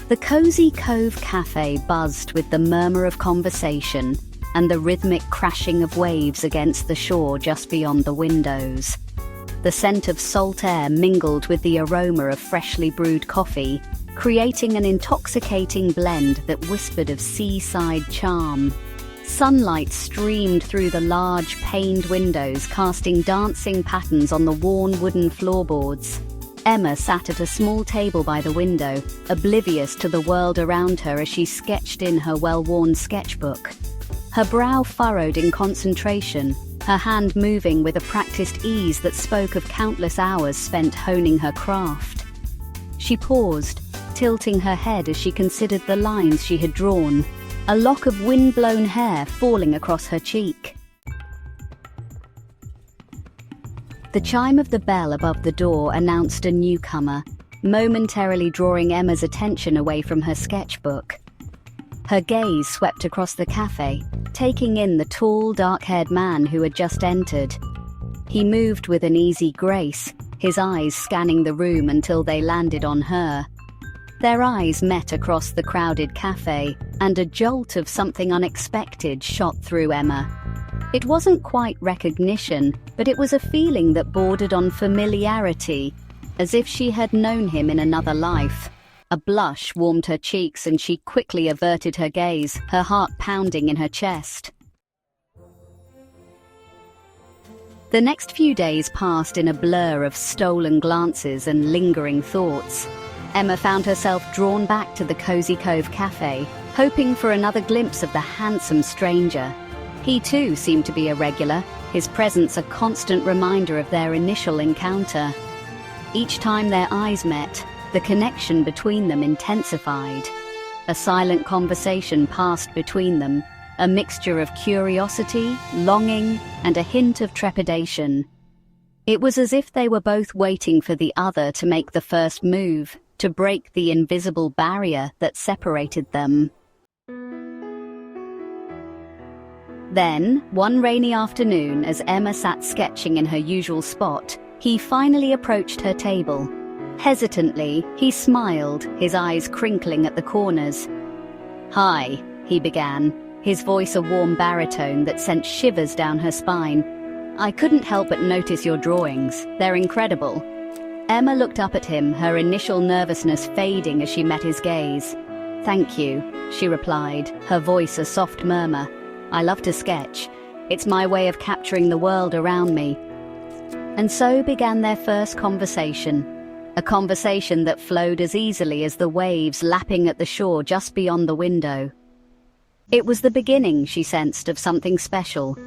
The Cozy Cove Cafe buzzed with the murmur of conversation and the rhythmic crashing of waves against the shore just beyond the windows. The scent of salt air mingled with the aroma of freshly brewed coffee, creating an intoxicating blend that whispered of seaside charm. Sunlight streamed through the large, paned windows, casting dancing patterns on the worn wooden floorboards. Emma sat at a small table by the window, oblivious to the world around her as she sketched in her well-worn sketchbook. Her brow furrowed in concentration, her hand moving with a practiced ease that spoke of countless hours spent honing her craft. She paused, tilting her head as she considered the lines she had drawn, a lock of wind-blown hair falling across her cheek. The chime of the bell above the door announced a newcomer, momentarily drawing Emma's attention away from her sketchbook. Her gaze swept across the cafe, taking in the tall, dark-haired man who had just entered. He moved with an easy grace, his eyes scanning the room until they landed on her. Their eyes met across the crowded cafe, and a jolt of something unexpected shot through Emma. It wasn't quite recognition, but it was a feeling that bordered on familiarity, as if she had known him in another life. A blush warmed her cheeks and she quickly averted her gaze, her heart pounding in her chest. The next few days passed in a blur of stolen glances and lingering thoughts. Emma found herself drawn back to the Cozy Cove Cafe, hoping for another glimpse of the handsome stranger. He too seemed to be a regular, his presence a constant reminder of their initial encounter. Each time their eyes met, the connection between them intensified. A silent conversation passed between them, a mixture of curiosity, longing, and a hint of trepidation. It was as if they were both waiting for the other to make the first move, to break the invisible barrier that separated them. Then, one rainy afternoon, as Emma sat sketching in her usual spot, he finally approached her table. Hesitantly, he smiled, his eyes crinkling at the corners. "Hi," he began, his voice a warm baritone that sent shivers down her spine. "I couldn't help but notice your drawings. They're incredible." Emma looked up at him, her initial nervousness fading as she met his gaze. "Thank you," she replied, her voice a soft murmur. "I love to sketch. It's my way of capturing the world around me." And so began their first conversation. A conversation that flowed as easily as the waves lapping at the shore just beyond the window. It was the beginning, she sensed, of something special,